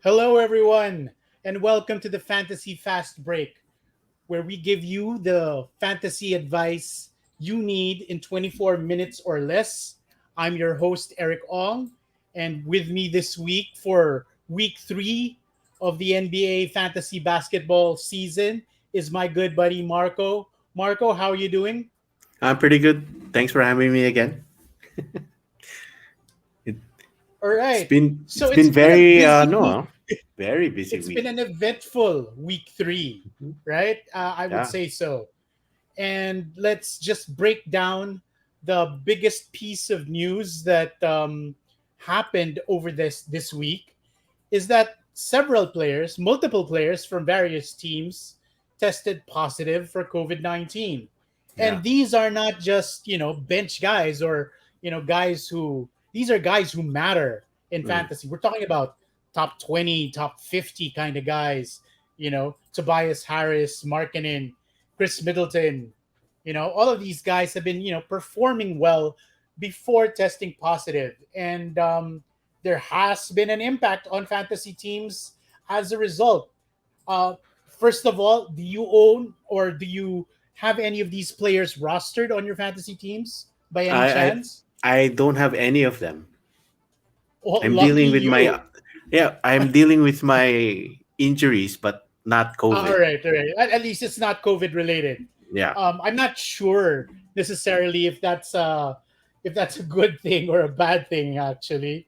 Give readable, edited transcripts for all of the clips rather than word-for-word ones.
Hello, everyone, and welcome to the Fantasy Fast Break, where we give you the fantasy advice you need in 24 minutes or less. I'm your host, Eric Ong, and with me this week for week three of the NBA fantasy basketball season is my good buddy, Marco. Marco, how are you doing? I'm pretty good. Thanks for having me again. It, All it's right. been So it's it's been been a very busy week. no, very busy It's been week. an eventful week three, Mhm. right? I would Yeah, say so. And let's just break down the biggest piece of news that happened over this week is that several players, multiple players from various teams, tested positive for COVID-19, yeah. and these are not just bench guys or guys who these are guys who matter in Mm. fantasy. We're talking about top 20, top 50 kind of guys. Tobias Harris, Markkanen, Chris Middleton, all of these guys have been performing well before testing positive, and there has been an impact on fantasy teams as a result. uh, First of all, do you own or do you have any of these players rostered on your fantasy teams by any I, I chance? I don't have any of them. Well, I'm lucky dealing with my you. yeah. I'm dealing with my injuries, but not All COVID. right, all right. At least it's not COVID related. Yeah. I'm not sure necessarily if that's a good thing or a bad thing actually,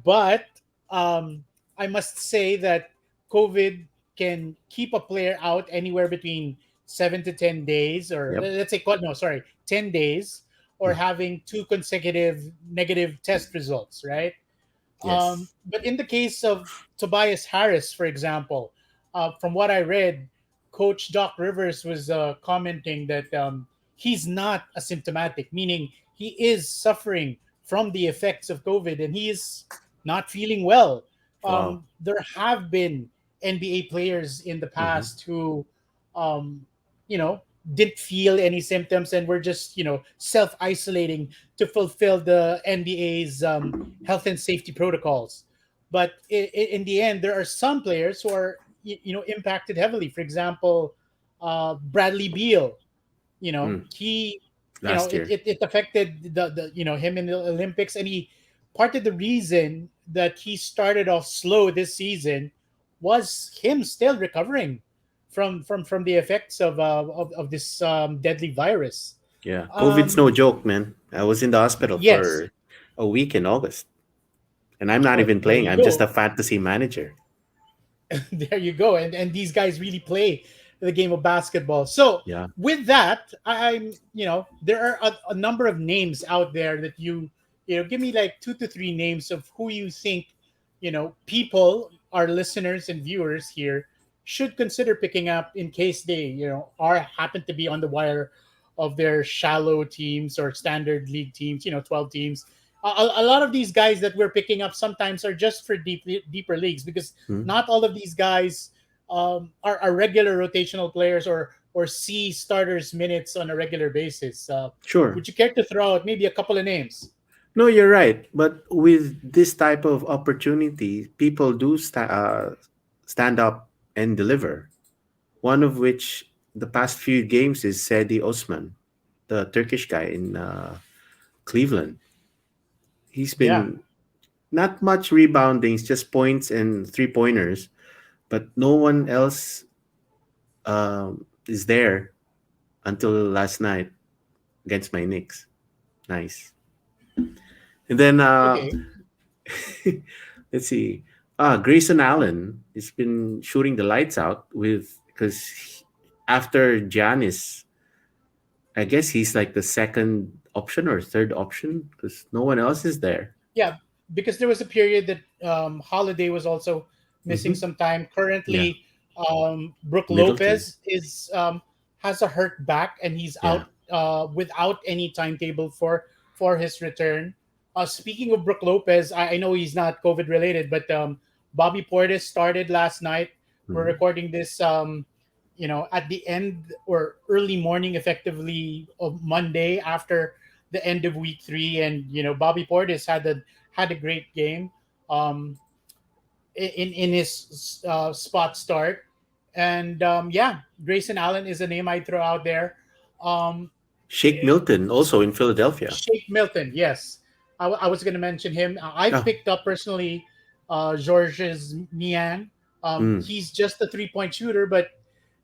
but um, I must say that COVID can keep a player out anywhere between 7 to 10 days, or Yep. let's say, no, sorry, 10 days, or Mm. having two consecutive negative test results, right? Yes. But in the case of Tobias Harris, for example, from what I read, Coach Doc Rivers was commenting that he's not asymptomatic, meaning he is suffering from the effects of COVID and he is not feeling well. Wow. There have been NBA players in the Hmm. past who, um, you know, didn't feel any symptoms and were just, self isolating to fulfill the NBA's health and safety protocols. But in the end, there are some players who are impacted heavily. For example, Bradley Beal. Mm. He, Last it, year. it, it affected the him in the Olympics, and he part of the reason that he started off slow this season was him still recovering from the effects of this deadly virus. Yeah. COVID's no Um, joke, man. I was in the hospital yes, for a week in August, and I'm not well, even there playing. you I'm just go. a fantasy manager. There you go. And these guys really play the game of basketball. So Yeah. with that, I'm there are a number of names out there that give me like two to three names of who you think people, our listeners and viewers here, should consider picking up in case they are happen to be on the wire of their shallow teams or standard league teams, 12 teams. A lot of these guys that we're picking up sometimes are just for deeper leagues, because Hmm? not all of these guys are regular rotational players or see starters minutes on a regular basis. Sure. Would you care to throw out maybe a couple of names? No, you're right. But with this type of opportunity, people do stand up and deliver. One of which, the past few games, is Sedi Osman, the Turkish guy in Cleveland. He's Yeah, been not much rebounding, it's just points and three pointers, but no one else is there until last night against my Knicks. Nice. And then okay. let's see. Grayson Allen has been shooting the lights out with because after Giannis, I guess he's like the second option or third option because no one else is there. Yeah, because there was a period that Holiday was also missing Hmm. some time. Yeah, Currently, Brook Middleton. Lopez is has a hurt back and he's Yeah. out without any timetable for his return. Speaking of Brook Lopez, I know he's not COVID related, but Bobby Portis started last night. We're Mhm. recording this, at the end or early morning, effectively, of Monday after the end of week three, and Bobby Portis had a great game. Um, in his spot start. And yeah, Grayson Allen is a name I throw out there. Um, Shake Milton, also in Philadelphia. Shake Milton, yes. I was going to mention him. I Oh, picked up personally Georges Niang. mm, He's just a 3 point shooter, but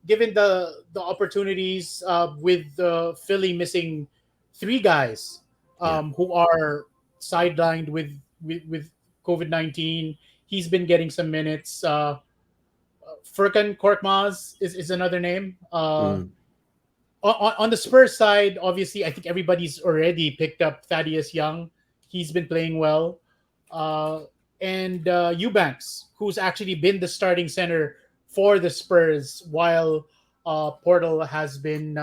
given the opportunities with Philly missing three guys yeah. who are sidelined with COVID-19, he's been getting some minutes. Furkan Korkmaz is another name. Mm, On the Spurs side, obviously, I think everybody's already picked up Thaddeus Young. He's been playing well. Uh, and Eubanks, who's actually been the starting center for the Spurs while Portal has been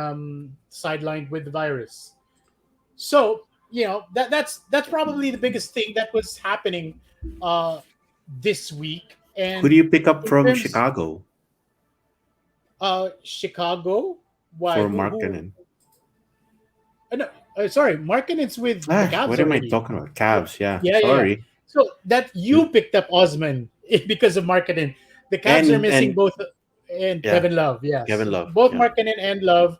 sidelined with the virus. So, that's probably the biggest thing that was happening uh, this week. who do And you pick up in from terms Chicago Chicago, why? for Who Markkanen? No, sorry, Markkanen's with the Ah, Cavs what am I already. talking about? Cavs, yeah. Yeah, yeah, yeah. Sorry. So that you picked up Osman because of Markkanen. The Cavs are missing And both, and yeah, Kevin Love. Yes, Kevin Love. both Yeah. Markkanen and Love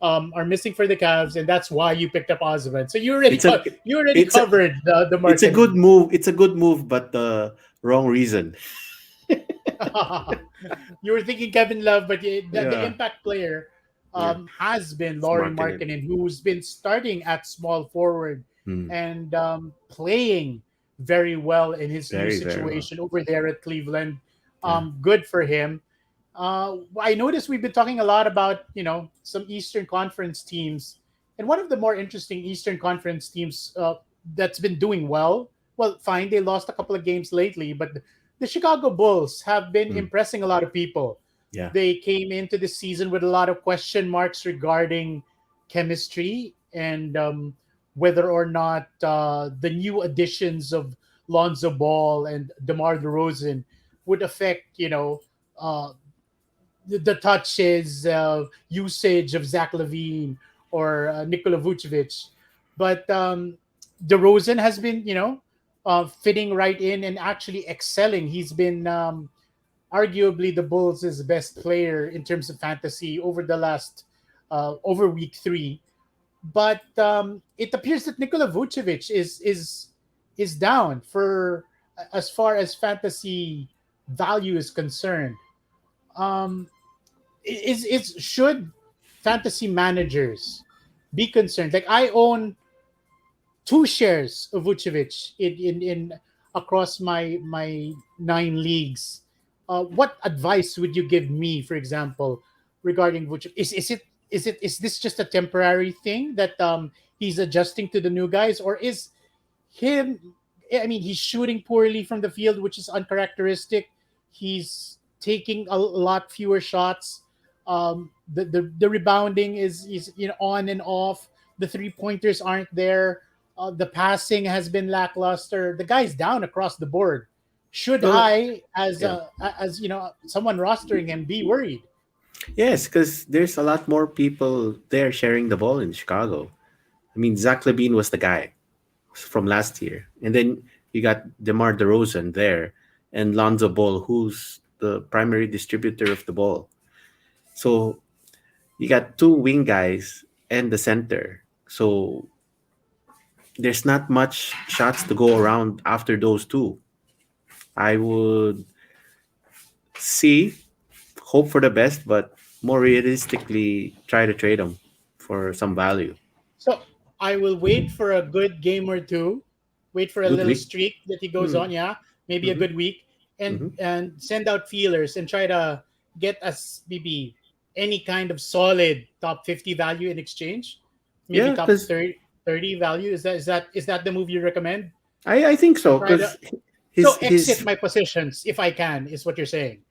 are missing for the Cavs, and that's why you picked up Osman. So It's a you already it's a covered the it's a good Markkanen. move. It's a good move, but the wrong reason. You were thinking Kevin Love, but the Yeah. impact player Yeah. has been It's Laurie Markkanen. Markkanen, who's been starting at small forward Hmm. and playing very well in his new Very, very well. situation over there at Cleveland. Yeah. Good for him. I noticed we've been talking a lot about some Eastern Conference teams, and one of the more interesting Eastern Conference teams that's been doing well. Well, fine, they lost a couple of games lately, but the Chicago Bulls have been Mm. impressing a lot of people. Yeah. They came into the season with a lot of question marks regarding chemistry and whether or not the new additions of Lonzo Ball and DeMar DeRozan would affect, uh, the touches, usage of Zach Levine or Nikola Vucevic. But DeRozan has been, fitting right in and actually excelling. He's been arguably the Bulls' best player in terms of fantasy over the last over week three. But it appears that Nikola Vucevic is down for as far as fantasy value is concerned. Um, is should fantasy managers be concerned? Like I own two shares of Vucevic in across my 9 leagues. What advice would you give me, for example, regarding Vucevic? Is this just a temporary thing that he's adjusting to the new guys, or is him? I mean, he's shooting poorly from the field, which is uncharacteristic. He's taking a lot fewer shots. The rebounding is on and off. The 3 pointers aren't there. The passing has been lackluster. The guy's down across the board. Should Well, I, yeah. as someone rostering him, be worried? Yes, because there's a lot more people there sharing the ball in Chicago. I mean, Zach Levine was the guy from last year, and then you got DeMar DeRozan there, and Lonzo Ball, who's the primary distributor of the ball. So you got two wing guys and the center. So there's not much shots to go around after those two. I would see, hope for the best, but more realistically, try to trade them for some value. So I will wait for a good game or two, wait for a Good little week. streak that he goes Mm, on, yeah, maybe a mm-hmm, good week, and mm-hmm. send out feelers and try to get us maybe any kind of solid top 50 value in exchange, maybe Yeah, top because 30 value. Is that the move you recommend? I think so. Try to Because so his exit my positions if I can, is what you're saying.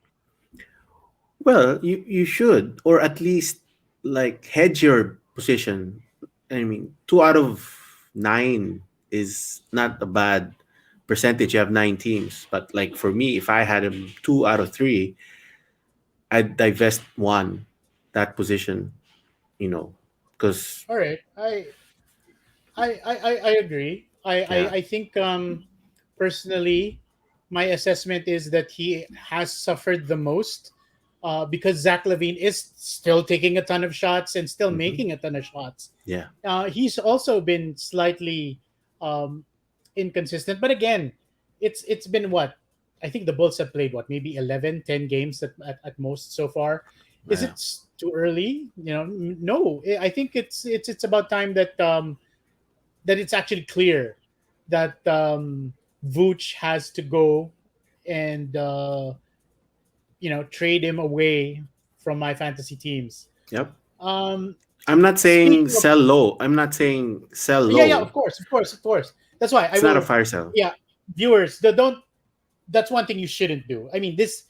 well, you should, or at least like hedge your position. I mean, 2 out of 9 is not a bad percentage. You have 9 teams, but like for me, if I had him 2 out of 3, I'd divest one that position. You know, because All right, I agree. I yeah, think personally, my assessment is that he has suffered the most, because Zach Levine is still taking a ton of shots and still Hmm. making a ton of shots. Yeah. He's also been slightly um, inconsistent, but again, it's been what, I think the Bulls have played what, maybe 11, 10 games at most so far. Is it Yeah. too early? No. I think it's about time that that it's actually clear that Vooch has to go, and trade him away from my fantasy teams. Yep. Um, I'm not saying Speaking of, sell low. I'm not saying sell yeah, yeah, low. of course, of course, of course. That's why I It's not a will. fire sale. Yeah, viewers, don't. That's one thing you shouldn't do. I mean, this.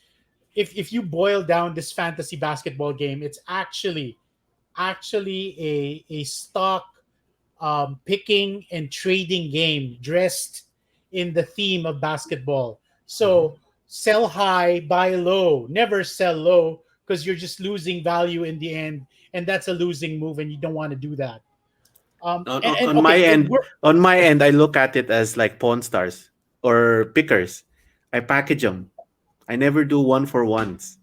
If you boil down this fantasy basketball game, it's actually a stock picking and trading game dressed in the theme of basketball. Mhm. So sell high, buy low. Never sell low, because you're just losing value in the end, and that's a losing move, and you don't want to do that. And okay, we're On my end, I look at it as like pawn stars or pickers. I package them. I never do one for ones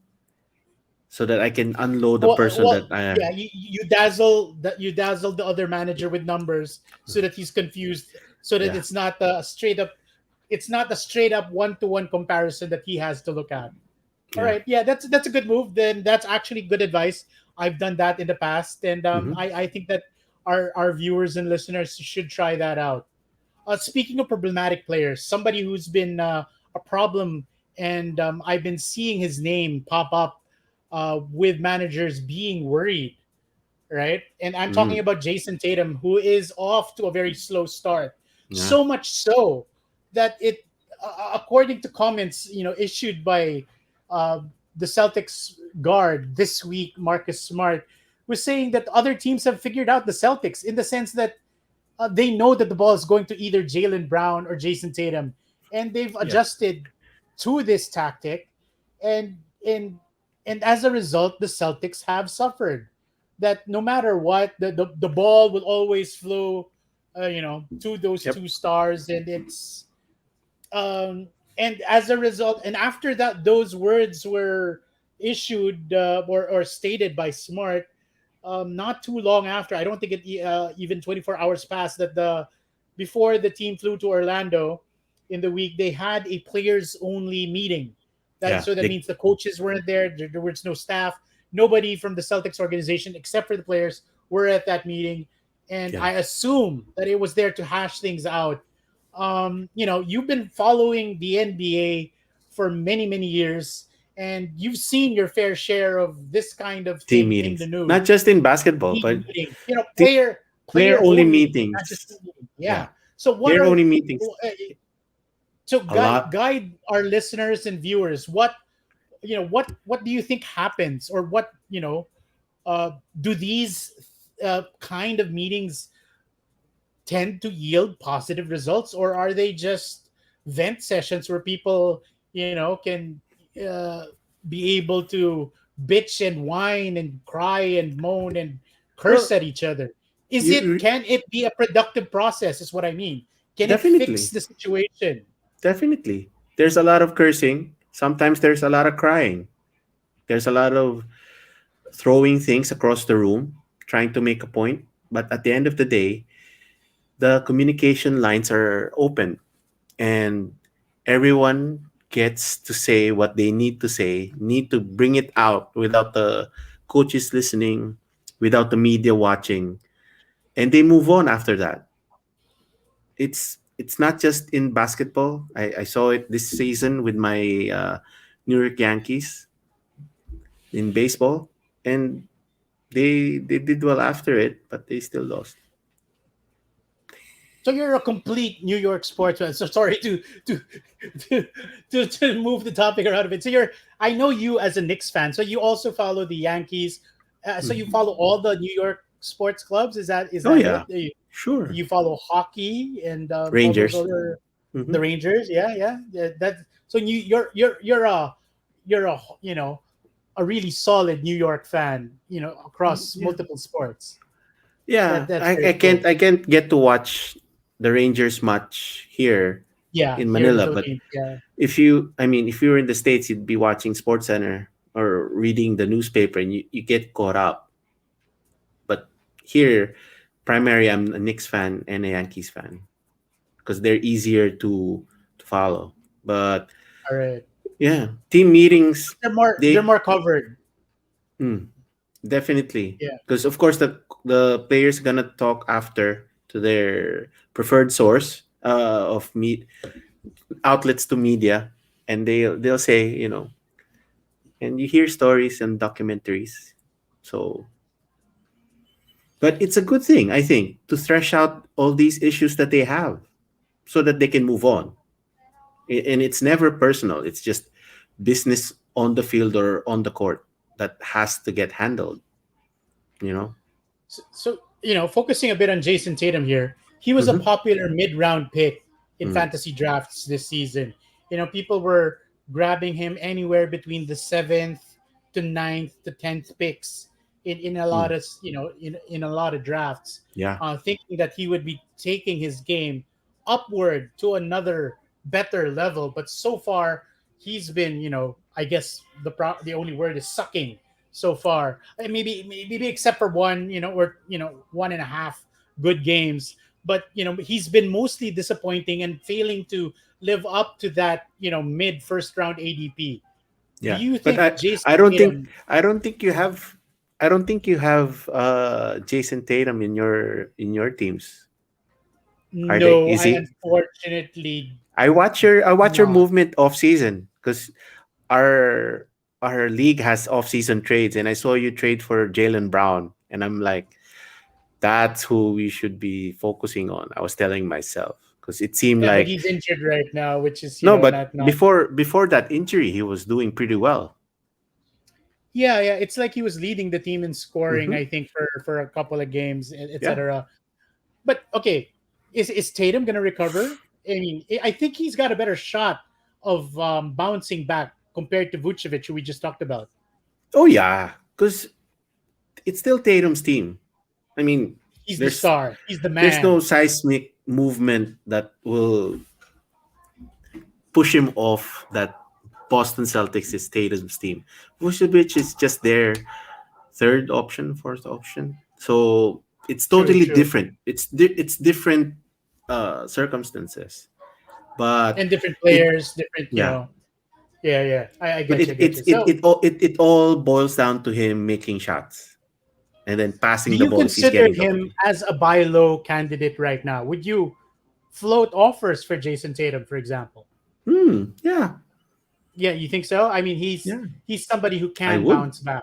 so that I can unload the person that well, I. yeah, you dazzle the other manager with numbers so that he's confused, so that Yeah. it's not a straight up one-to-one comparison that he has to look at. All Yeah. right, yeah, that's a good move. Then that's actually good advice. I've done that in the past, and Hmm. I think that our viewers and listeners should try that out. Speaking of problematic players, somebody who's been a problem, and I've been seeing his name pop up with managers being worried, right? And I'm talking Mm. about Jason Tatum, who is off to a very slow start. Yeah. So much so that according to comments, issued by uh, the Celtics guard this week, Marcus Smart, was saying that other teams have figured out the Celtics, in the sense that they know that the ball is going to either Jalen Brown or Jason Tatum, and they've Yeah. adjusted to this tactic, and and and as a result, the Celtics have suffered. That no matter what, the ball will always flow, to those Yep. two stars, and and as a result, and after that, those words were issued, or stated by Smart, not too long after. I don't think it even 24 hours passed that the before the team flew to Orlando in the week, they had a players only meeting. Yeah. That They, means the coaches weren't there. There was no staff. Nobody from the Celtics organization except for the players were at that meeting, and yeah. I assume that it was there to hash things out. You've been following the NBA for many years, and you've seen your fair share of this kind of Team thing in the meetings. news. Not just in basketball, but Team meeting, team, player player only only, not just meetings. team meeting. Yeah. Yeah. So what Player are only meetings. so A lot. guide our listeners and viewers, what do you think happens, or what do these kind of meetings tend to yield positive results, or are they just vent sessions where people can uh, be able to bitch and whine and cry and moan and curse Well, at each other? you Can it be a productive process, is what I mean? Can it fix definitely, the situation? definitely. There's a lot of cursing. Sometimes there's a lot of crying. There's a lot of throwing things across the room, trying to make a point. But at the end of the day, the communication lines are open and everyone gets to say what they need to say, need to bring it out without the coaches listening, without the media watching, and they move on after that. It's not just in basketball. I saw it this season with my New York Yankees in baseball, and they did well after it, but they still lost. So you're a complete New York sportsman. So sorry to to to move the topic around a bit. So I know you as a Knicks fan. So you also follow the Yankees. So you Mhm. follow all the New York sports clubs. Is Oh that yeah, it? sure. You follow hockey and all those Rangers. other, Hmm. the Rangers. Yeah, yeah. That so you're a a really solid New York fan. Across Yeah. multiple sports. Yeah, That's very cool. I can't get to watch the Rangers much here Yeah, in here in the Manila. But Philippines. Yeah, if you were in the States, you'd be watching Sports Center or reading the newspaper, and you get caught up. But here, primary, I'm a Knicks fan and a Yankees fan because they're easier to follow. But all right. yeah, team meetings, They're they more covered. mm, definitely, Yeah, because of course the players gonna talk after to their preferred source of meet outlets to media, and they'll say, and you hear stories and documentaries. So, but it's a good thing, I think, to thresh out all these issues that they have so that they can move on. And it's never personal. It's just business on the field or on the court that has to get handled, you know? so focusing a bit on Jason Tatum here, he was a Mm-hmm. popular mid-round pick in Mm. fantasy drafts this season. People were grabbing him anywhere between the seventh to ninth to 10th picks in a lot Mm. of in a lot of drafts, Yeah. thinking that he would be taking his game upward to another better level. But so far, he's been, I guess the only word is sucking so far. Maybe except for one, or one and a half good games. But he's been mostly disappointing and failing to live up to that mid first round ADP. Do Yeah. you But think I Jason I don't think Tatum? I don't think you have I don't think you have Jason Tatum in your teams. Are they No, is I he unfortunately I watch your not. movement off season because our our league has off season trades, and I saw you trade for Jalen Brown, and I'm like, that's who we should be focusing on. I was telling myself because it seemed Yeah, but like he's injured right now, which is no, but not. before that injury, he was doing pretty well. Yeah, yeah. It's like he was leading the team in scoring, Hmm. I think, for a couple of games, Yeah. etc. But okay, is Tatum gonna recover? I mean, I think he's got a better shot of bouncing back compared to Vucevic, who we just talked about. Oh yeah, because it's still Tatum's team. I mean, He's the there's star. He's the there's no man. seismic movement that will push him off that Boston Celtics is Tatum's team. Vucevic is just their third option, fourth option. So it's True, totally true. different. It's different circumstances, but And different it players, different. yeah. Yeah, yeah. I But get you. I get you. So, it all boils down to him making shots and then do passing the you ball if he's consider getting the ball. him as a buy low candidate right now? Would you float offers for Jason Tatum, for example? Yeah, Yeah, you think so? I mean, yeah, he's somebody who I can would. bounce back.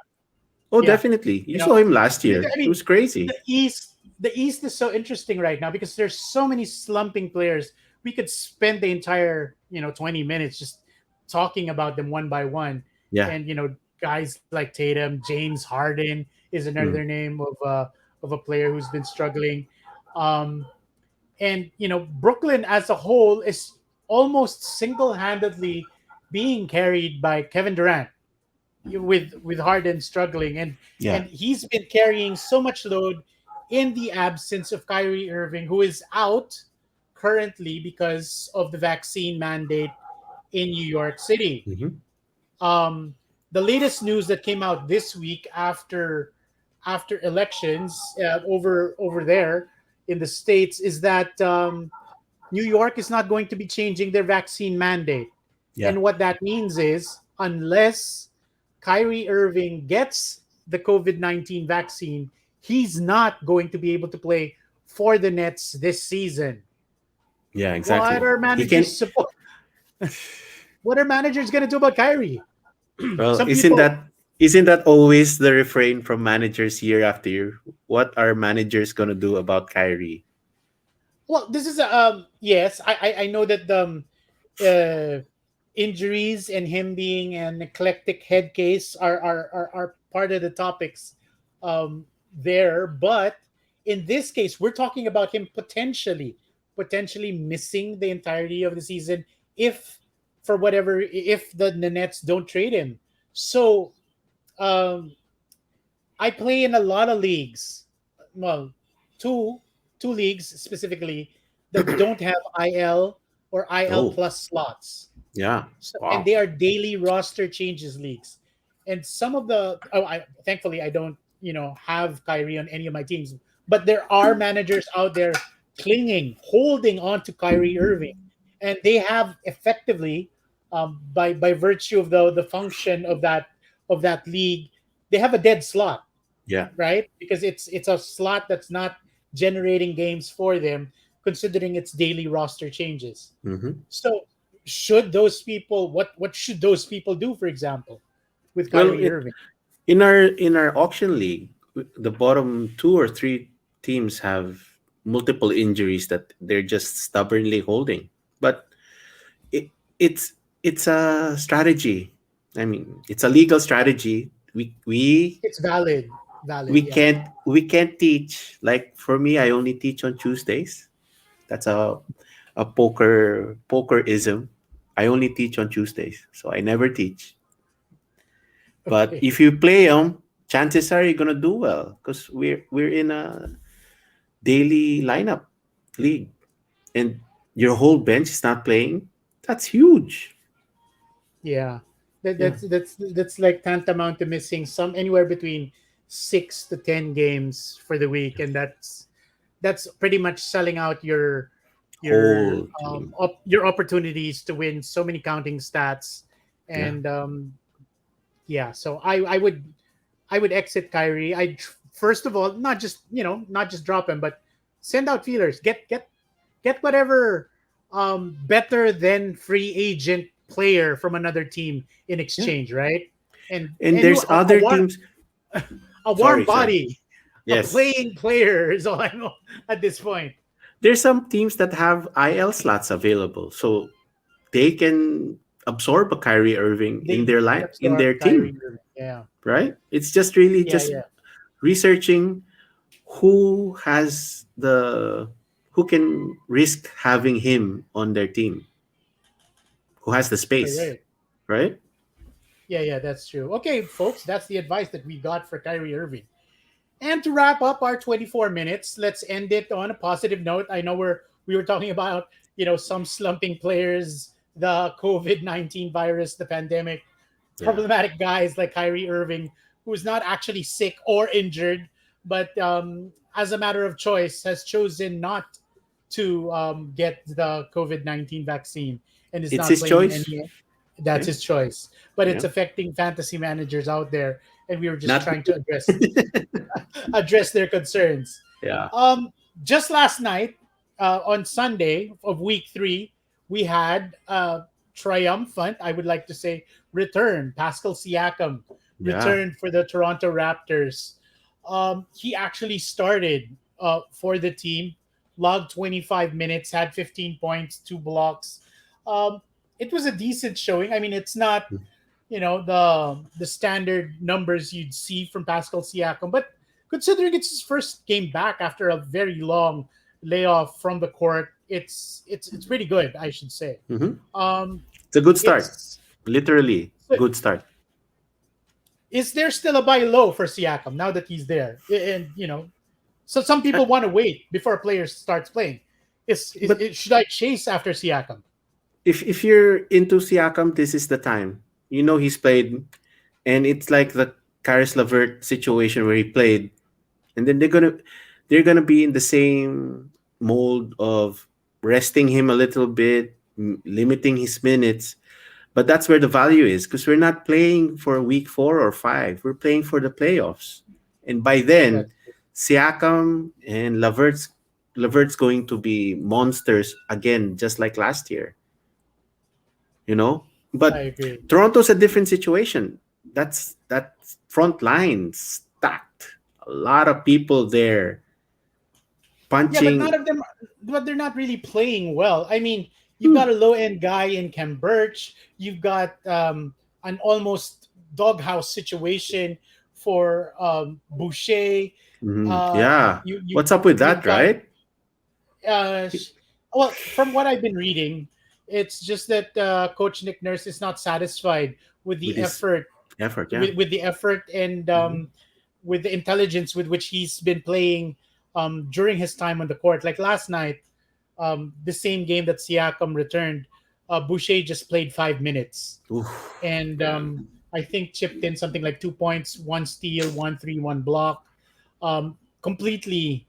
Oh, Yeah, definitely. You you saw know, him last because year. I It mean, was crazy. the East is so interesting right now because there's so many slumping players. We could spend the entire 20 minutes just talking about them one by one, Yeah. and guys like Tatum, James Harden is another Mm. name of a player who's been struggling, um, and Brooklyn as a whole is almost single handedly being carried by Kevin Durant, with Harden struggling, Yeah. and he's been carrying so much load in the absence of Kyrie Irving, who is out currently because of the vaccine mandate in New York City. Hmm. Um, the latest news that came out this week after elections over there in the states is that New York is not going to be changing their vaccine mandate. Yeah. And what that means is, unless Kyrie Irving gets the COVID 19 vaccine, he's not going to be able to play for the Nets this season. Yeah. What Exactly. are He can. managers supposed? What are managers going to do about Kyrie? Well, Some people. isn't that always the refrain from managers year after year? What are managers gonna do about Kyrie? Well, this is yes, I know that the uh, injuries and him being an eclectic head case are part of the topics um, there. But in this case, we're talking about him potentially missing the entirety of the season if, for whatever, if the Nets don't trade him. So um, I play in a lot of leagues. Well, two two leagues specifically that don't have IL. or IL Oh, plus slots. yeah. So, and Wow. they are daily roster changes leagues. And some of the I thankfully I don't have Kyrie on any of my teams, but there are managers out there holding on to Kyrie Irving, and they have effectively, by virtue of the function of that league, they have a dead slot, Yeah. right? Because it's a slot that's not generating games for them, considering its daily roster changes. Hmm. So should those people what should those people do, for example, with Well, Kyrie Irving? in our auction league, the bottom two or three teams have multiple injuries that they're just stubbornly holding. But it, it's it's a strategy. I mean, it's a legal strategy. It's valid, We yeah. can't teach. Like for me, I only teach on Tuesdays. That's a pokerism. I only teach on Tuesdays, so I never teach. But Okay. if you play them, chances are you're gonna do well because we're in a daily lineup league, and your whole bench is not playing. That's huge. Yeah. Yeah. That's like tantamount to missing some anywhere between 6 to 10 games for the week, and that's pretty much selling out Whole team. your opportunities to win so many counting stats. Yeah. And yeah, so I would exit Kyrie. I first of all not just drop him, but send out feelers. Get whatever better than free agent player from another team in Yeah. exchange, right? And And anyone there's other teams. a warm Sorry. body, a Yes. playing player is all I know at this point. There's some teams that have IL slots available, so they can absorb a Kyrie Irving in They their can line in absorb their Kyrie team, Irving. Yeah, right? It's just really yeah, just yeah. researching who has the who can risk having him on their team, who has the space, Correct. right? Yeah, yeah, that's true. Okay, folks, that's the advice that we got for Kyrie Irving. And to wrap up our 24 minutes, let's end it on a positive note. I know we were talking about, some slumping players, the COVID-19 virus, the pandemic, Yeah. problematic guys like Kyrie Irving, who's not actually sick or injured, but as a matter of choice, has chosen not to get the COVID-19 vaccine and is It's not his playing in choice. any. That's Yeah. his choice, but it's Yeah. affecting fantasy managers out there, and we were just Not trying to address their concerns. yeah. Um, just last night, on Sunday of week 3, we had triumphant, I would like to say, return. Pascal Siakam Yeah. returned for the Toronto Raptors. He actually started for the team, logged 25 minutes, had 15 points, 2 blocks. Um, it was a decent showing. I mean, it's not the standard numbers you'd see from Pascal Siakam, but considering it's his first game back after a very long layoff from the court, it's pretty good, I should say. Hmm. Um, It's a good start. it's Literally, good start. is there still a buy low for Siakam now that he's there? And so some Uh, people want to wait before a player starts playing. But Should I chase after Siakam? if you're into Siakam, this is the time. You know he's played, and it's like the Karis Levert situation where he played, and then they're gonna be in the same mold of resting him a little bit, limiting his minutes. But that's where the value is because we're not playing for week 4 or 5. We're playing for the playoffs, and by then, That's Siakam and Levert's going to be monsters again, just like last year. You know, I but agree. Toronto's a different situation. That front line stacked. A lot of people there Yeah, but none punching. of them, but they're not really playing well. I mean, you've Hmm. got a low end guy in Kem Birch. You've got an almost doghouse situation for Boucher. Mhm. Yeah. What's up with You've that, got right? uh, sh- well, from what I've been reading, it's just that Coach Nick Nurse is not satisfied with With the his effort, effort, yeah. with the effort and Mhm. with the intelligence with which he's been playing during his time on the court. Like last night, the same game that Siakam returned, Boucher just played 5 minutes, Oof. and Yeah. I think chipped in something like 2 points, one steal, one three, one block. Completely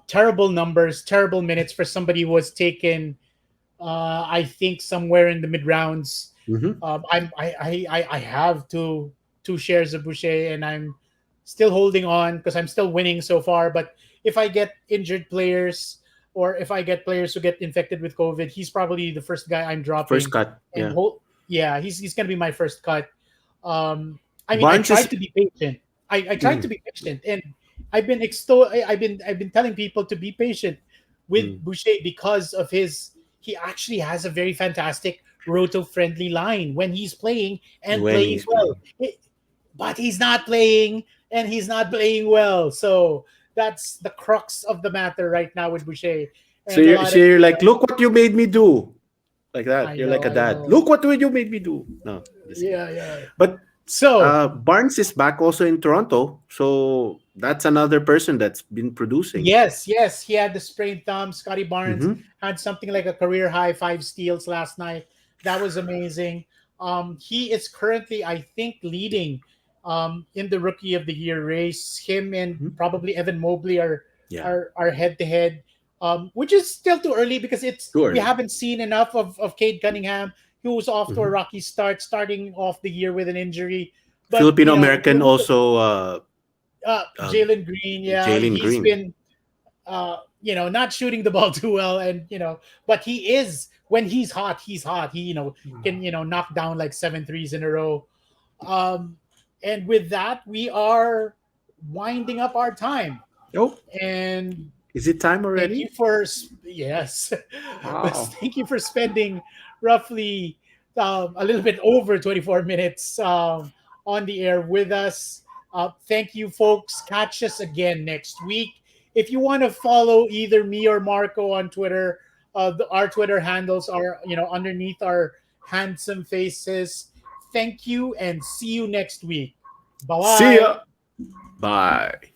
terrible numbers, terrible minutes for somebody who was taken, I think, somewhere in the mid rounds. Mm-hmm. I have two shares of Boucher, and I'm still holding on because I'm still winning so far. But if I get injured players, or if I get players who get infected with COVID, he's probably the first guy I'm First dropping. cut. And Yeah. yeah, he's gonna be my first cut. Um, I mean, I Barnes is. tried to be patient. I tried to Mm, be patient, and I've been telling people to be patient with mm. Boucher because of his. He actually has a very fantastic roto friendly line when he's playing and When playing he's well. playing. But he's not playing, and he's not playing well. So that's the crux of the matter right now with Boucher. So And a lot of you're like, look what you made me do. Like that. I You're like know, a I dad. know. Look what you made me do. No, just kidding. Yeah, yeah. But So Barnes is back also in Toronto. So that's another person that's been producing. yes, yes, he had the sprained thumb. Scottie Barnes Mm-hmm. had something like a career high 5 steals last night. That was amazing. He is currently, I think, leading in the Rookie of the Year race. Him and Mm-hmm. probably Evan Mobley Yeah. are head to head, which is still too early because it's Too we early. haven't seen enough of Cade Cunningham, who was off to a Mm-hmm. rocky start, starting off the year with an injury. But Filipino American also Jalen Green, yeah, Jalen he's Green. been not shooting the ball too well, and but he is when he's hot. He can knock down like seven threes in a row. Um, and with that, we are winding up our time. Oh, And is it time thank you already? for yes, but Wow. thank you for spending roughly a little bit over 24 minutes on the air with us. Thank you, folks. Catch us again next week. If you want to follow either me or Marco on Twitter, our Twitter handles are underneath our handsome faces. Thank you, and see you next week. Bye See bye. ya. Bye.